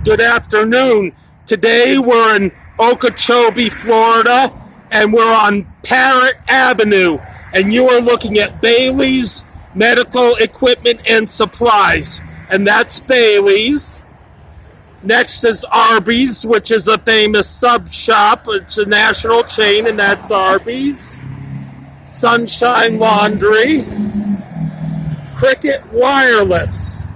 Good afternoon. Today we're in Okeechobee, Florida, and we're on Parrot Avenue, and you are looking at Bailey's Medical Equipment and Supplies, and that's Bailey's. Next is Arby's, which is a famous sub shop. It's a national chain, and that's Arby's. Sunshine Laundry. Cricket Wireless.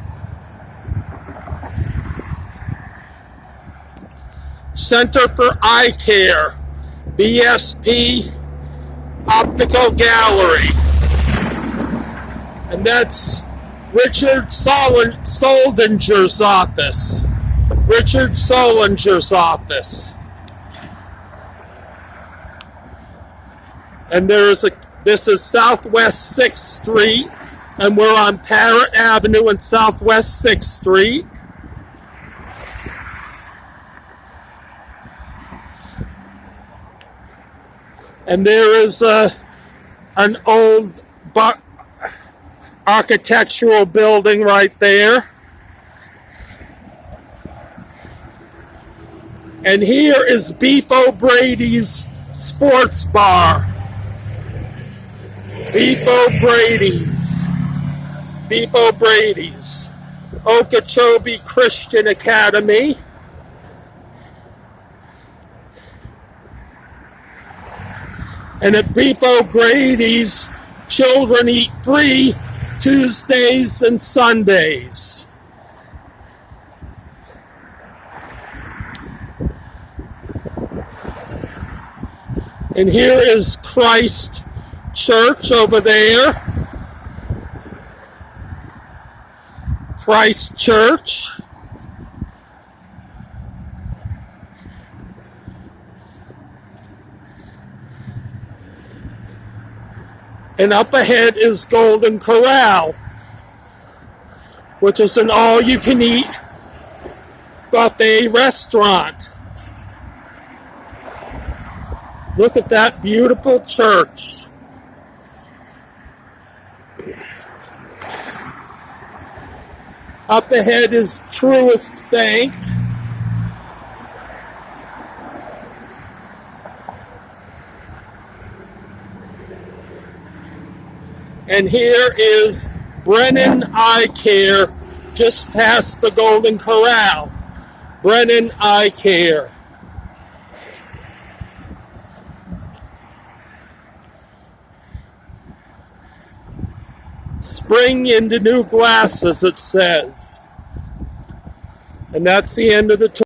Center for Eye Care, BSP Optical Gallery. And that's Richard Soldinger's office. Richard Soldinger's office. And this is Southwest 6th Street, and we're on Parrot Avenue and Southwest 6th Street. And there is an old architectural building right there. And here is Beef O'Brady's Sports Bar. Beef O'Brady's. Beef O'Brady's. Okeechobee Christian Academy. And at Beef O'Brady's, children eat free Tuesdays and Sundays. And here is Christ Church over there. Christ Church. And up ahead is Golden Corral, which is an all-you-can-eat buffet restaurant. Look at that beautiful church. Up ahead is Truist Bank. And here is Brennan Eye Care, just past the Golden Corral. Brennan Eye Care. Spring into new glasses, it says. And that's the end of the tour.